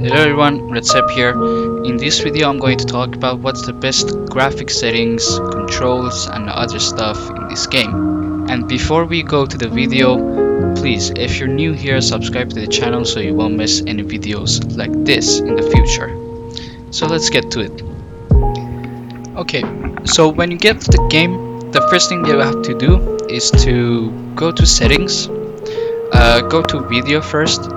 Hello everyone, Recep here. In this video I'm going to talk about what's the best graphic settings, controls and other stuff in this game. And before we go to the video, please, if you're new here, subscribe to the channel so you won't miss any videos like this in the future. So let's get to it. Okay, so when you get to the game, the first thing you have to do is to go to settings, go to video first,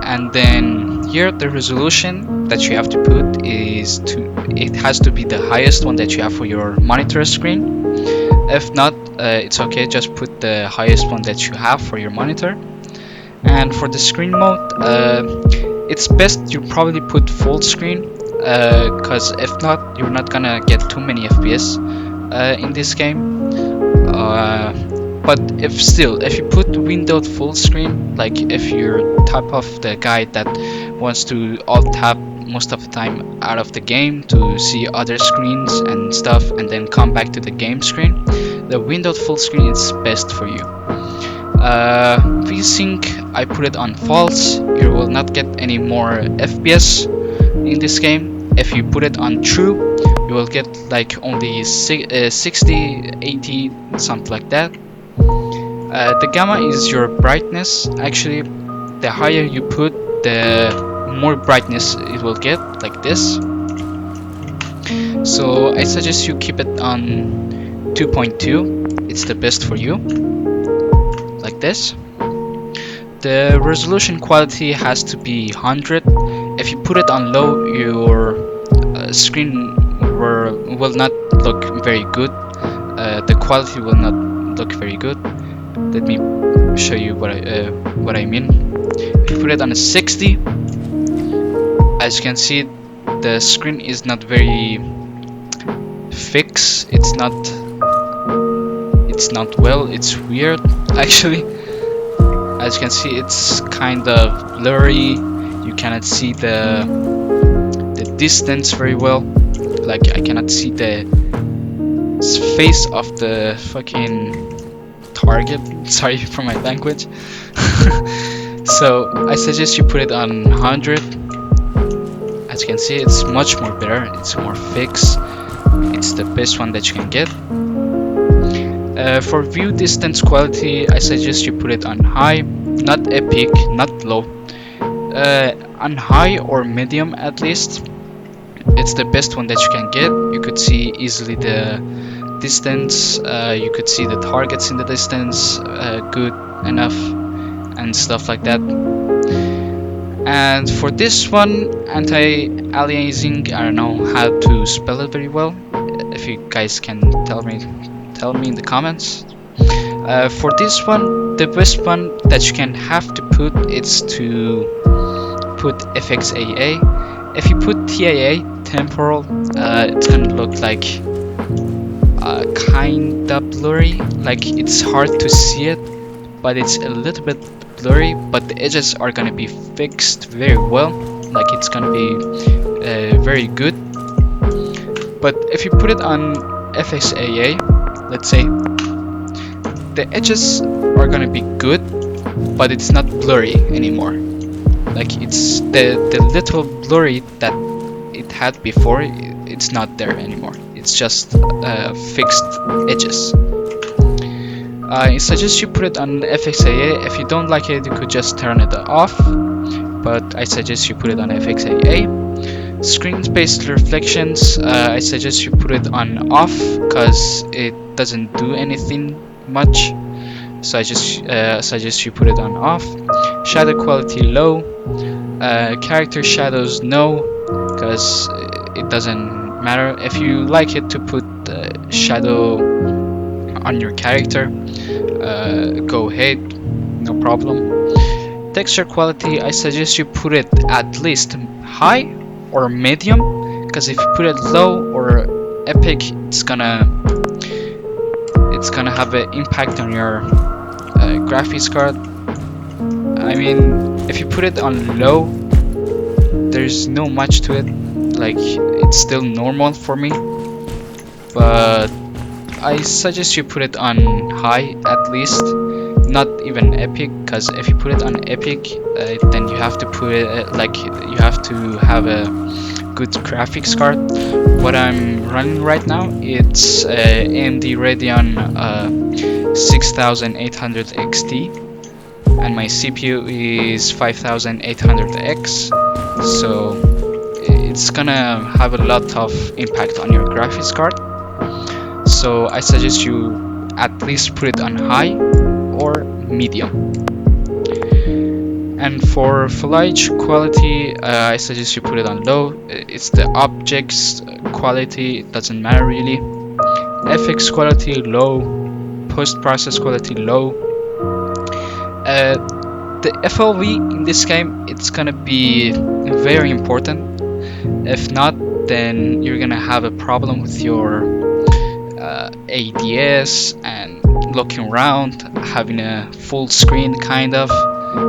and then here the resolution that you have to put is it has to be the highest one that you have for your monitor screen. If not, it's okay, just put the highest one that you have for your monitor. And for the screen mode, it's best you probably put full screen, because if not, you're not gonna get too many FPS in this game. But if you put windowed full screen, like if you're type of the guy that wants to alt tab most of the time out of the game to see other screens and stuff and then come back to the game screen, the windowed full screen is best for you. VSync, I put it on false. You will not get any more FPS in this game. If you put it on true, you will get like only 60, 80, something like that. The gamma is your brightness. Actually, the higher you put, the more brightness it will get, like this. So I suggest you keep it on 2.2. It's the best for you, like this. The resolution quality has to be 100. If you put it on low, your screen will not look very good. The quality will not look very good. Let me show you what I mean. If you put it on a 60, as you can see, the screen is not very fixed. It's not well. It's weird actually. As you can see, it's kind of blurry. You cannot see the distance very well. Like I cannot see the face of the fucking target. Sorry for my language. So I suggest you put it on 100. As you can see, it's much more better. It's more fixed. It's the best one that you can get. For view distance quality, I suggest you put it on high, not epic, not low. On high or medium at least. It's the best one that you can get. You could see easily the distance, you could see the targets in the distance good enough and stuff like that. And for this one, anti-aliasing, I don't know how to spell it very well. If you guys can tell me in the comments. For this one, the best one that you can have to put is to put FXAA. If you put TAA, temporal, it's gonna look like kinda blurry. Like it's hard to see it, but it's a little bit blurry. But the edges are gonna be fixed very well. Like it's gonna be very good. But if you put it on FXAA, let's say, the edges are gonna be good, but it's not blurry anymore. Like it's the little blurry that it had before, it's not there anymore. It's just fixed edges. I suggest you put it on FXAA. If you don't like it, you could just turn it off, but I suggest you put it on FXAA. Screen-based reflections, I suggest you put it on off because it doesn't do anything much. So I just suggest you put it on off. Shadow quality low. Character shadows no, because it doesn't matter. If you like it to put shadow on your character, go ahead, no problem. Texture quality, I suggest you put it at least high or medium, because if you put it low or epic, it's gonna have an impact on your graphics card. I mean, if you put it on low, there's no much to it. Like it's still normal for me, but I suggest you put it on high at least. not even epic, because if you put it on epic, then you have to put it like you have to have a good graphics card. What I'm running right now, it's AMD Radeon 6800 XT, and my CPU is 5800X, so it's gonna have a lot of impact on your graphics card. So I suggest you at least put it on high or medium. And for foliage quality, I suggest you put it on low. It's the objects quality, it doesn't matter really. FX quality low, post-process quality low. The FLV in this game, it's gonna be very important. If not, then you're gonna have a problem with your ADS and looking around, having a full screen kind of,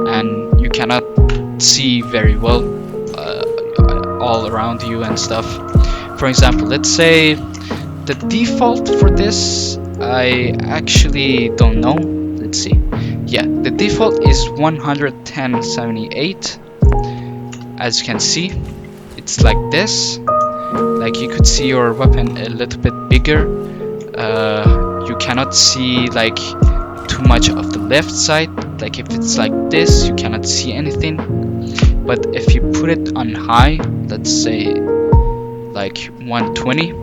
and you cannot see very well all around you and stuff. For example, let's say the default for this, I actually don't know. Let's see. Yeah, the default is 11078. As you can see, it's like this. Like you could see your weapon a little bit bigger. You cannot see like too much of the left side. Like if it's like this, you cannot see anything. But if you put it on high, let's say like 120,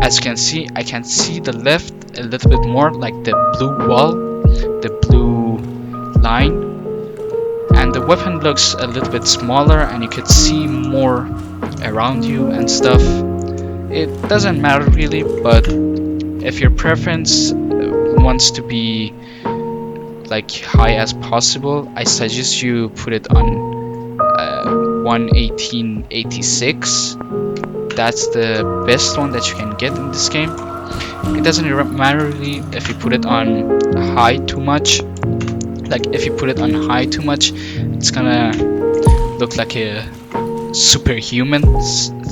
as you can see, I can see the left a little bit more, like the blue wall, the blue line, and the weapon looks a little bit smaller, and you could see more around you and stuff. It doesn't matter really, but if your preference wants to be like high as possible, I suggest you put it on 11886. That's the best one that you can get in this game. It doesn't matter really if you put it on high too much. Like if you put it on high too much, it's gonna look like a superhuman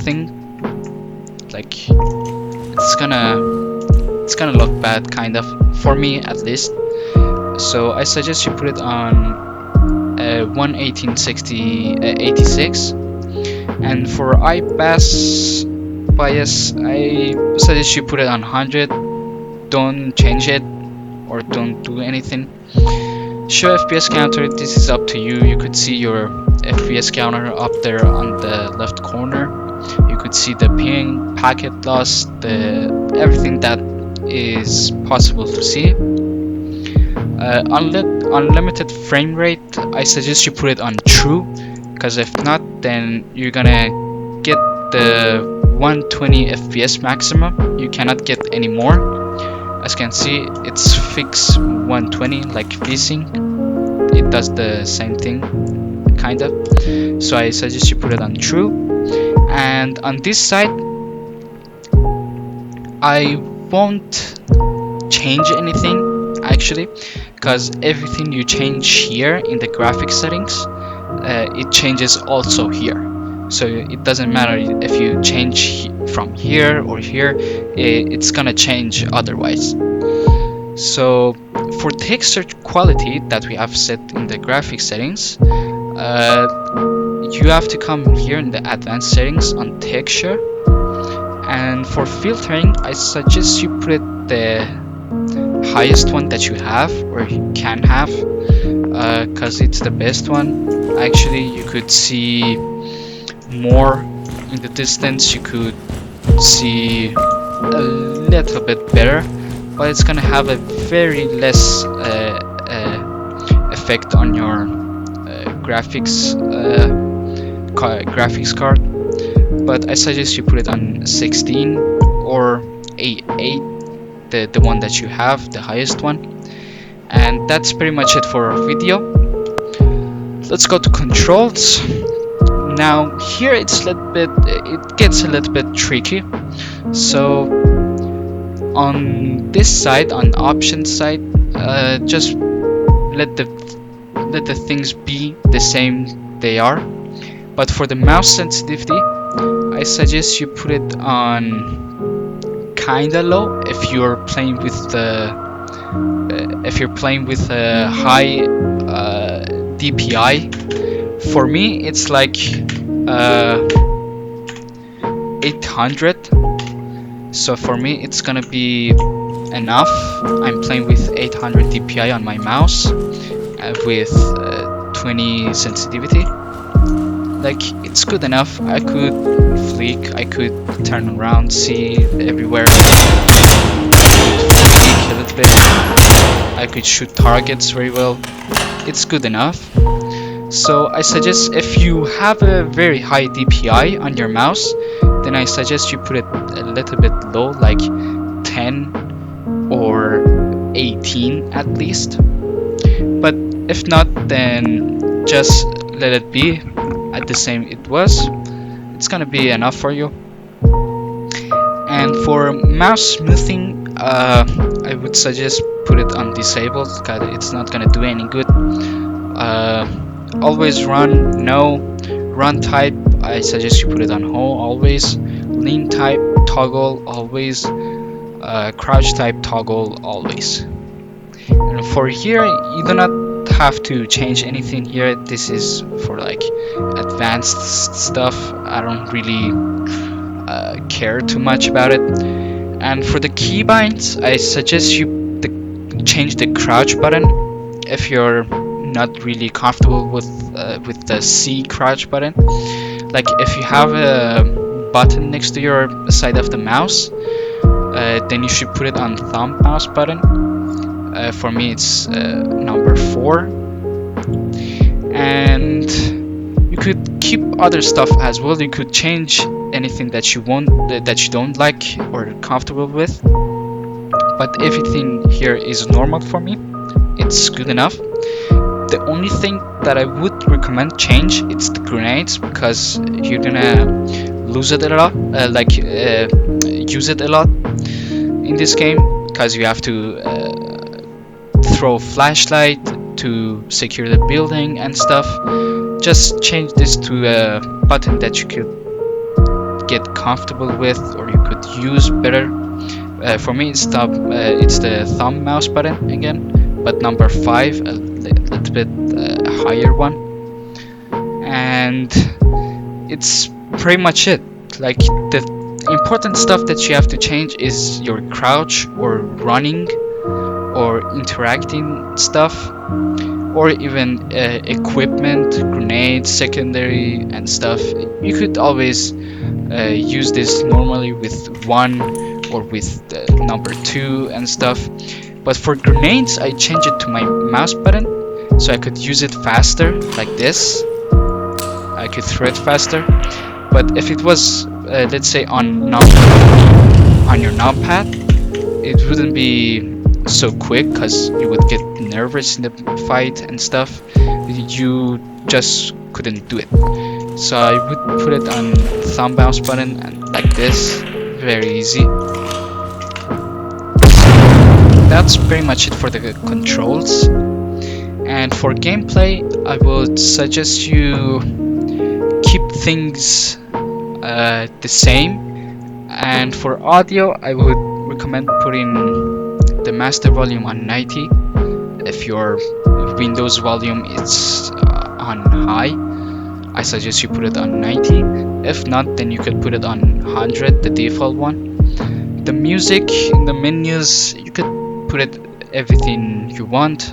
thing. Like it's gonna look bad, kind of, for me at least. So I suggest you put it on 11886. And for IPAS bias, I suggest you put it on 100. Don't change it or don't do anything. Show FPS counter, this is up to you. You could see your FPS counter up there on the left corner. You could see the ping, packet loss, everything that is possible to see. Unlimited frame rate, I suggest you put it on true, because if not, then you're gonna get the 120 FPS maximum. You cannot get any more. As you can see, it's fixed 120 like VSync. It does the same thing, kind of. So I suggest you put it on true. And on this side, I won't change anything actually, because everything you change here in the graphics settings, it changes also here. So it doesn't matter if you change from here or here, it's gonna change otherwise. So for texture quality that we have set in the graphics settings, you have to come here in the advanced settings on texture, and for filtering, I suggest you put it the highest one that you have or you can have, because it's the best one. Actually, you could see more in the distance, you could see a little bit better, but it's gonna have a very less effect on your graphics card. But I suggest you put it on 16 or 8, the one that you have, the highest one. And that's pretty much it for our video. Let's go to controls. Now here it gets a little bit tricky. So on this side, on option side, just let the things be the same they are. But for the mouse sensitivity, I suggest you put it on kinda low if you're playing with the if you're playing with a high DPI. For me, it's like 800. So for me, it's gonna be enough. I'm playing with 800 DPI on my mouse with 20 sensitivity. Like, it's good enough. I could flick, I could turn around, see everywhere, flick a little bit, I could shoot targets very well. It's good enough. So I suggest, if you have a very high DPI on your mouse, then I suggest you put it a little bit low, like 10 or 18 at least. But if not, then just let it be at the same it was. It's gonna be enough for you. And for mouse smoothing, I would suggest put it on disabled, because it's not gonna do any good. Always run, no. Run type, I suggest you put it on hold always. Lean type, toggle always. Crouch type, toggle always. And for here, you do not have to change anything here. This is for like advanced stuff. I don't really care too much about it. And for the keybinds, I suggest you change the crouch button if you're not really comfortable with the C crouch button. Like, if you have a button next to your side of the mouse, then you should put it on thumb mouse button. For me, it's number 4. And you could keep other stuff as well. You could change anything that you want, that you don't like or comfortable with. But everything here is normal for me. It's good enough. The only thing that I would recommend change, it's the grenades, because you're gonna lose it a lot, use it a lot in this game, because you have to throw flashlight to secure the building and stuff. Just change this to a button that you could get comfortable with, or you could use better. For me, it's the thumb mouse button again, but number 5, a little bit higher one. And it's pretty much it. Like, the important stuff that you have to change is your crouch, or running, or interacting stuff, or even equipment, grenades, secondary and stuff. You could always use this normally with 1 or with number 2 and stuff. But for grenades, I change it to my mouse button, so I could use it faster, like this. I could throw it faster. But if it was, let's say, on your numpad, it wouldn't be so quick, because you would get nervous in the fight and stuff. You just couldn't do it. So I would put it on thumb mouse button, and like this, very easy. That's pretty much it for the controls. And for gameplay, I would suggest you keep things the same. And for audio, I would recommend putting the master volume on 90. If your Windows volume is on high, I suggest you put it on 90. If not, then you could put it on 100, the default one. The music in the menus, you could put it everything you want.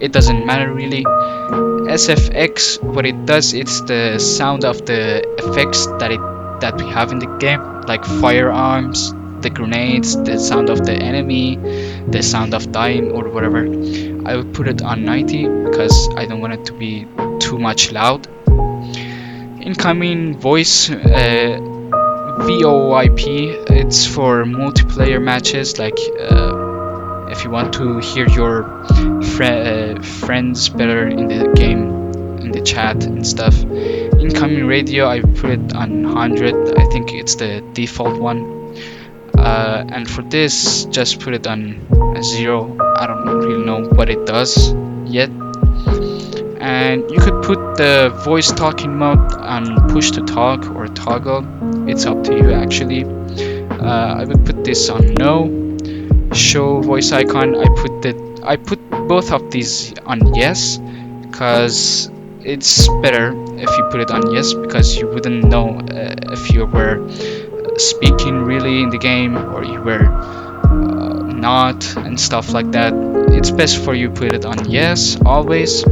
It doesn't matter really. SFX, what it does, it's the sound of the effects that we have in the game, like firearms, the grenades, the sound of the enemy, the sound of dying or whatever. I would put it on 90 because I don't want it to be too much loud. Incoming voice, VoIP, it's for multiplayer matches, like if you want to hear your friends better in the game, in the chat and stuff. Incoming radio, I put it on 100. I think it's the default one. And for this, just put it on 0. I don't really know what it does yet. And you could put the voice talking mode on push to talk or toggle. It's up to you actually. I would put this on no. show voice icon, I put both of these on yes, because it's better if you put it on yes, because you wouldn't know if you were speaking really in the game or you were not, and stuff like that. It's best for you put it on yes always.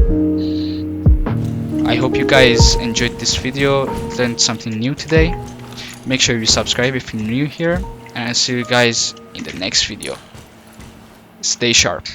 I hope you guys enjoyed this video, learned something new today. Make sure you subscribe if you're new here, and I'll see you guys in the next video. Stay sharp.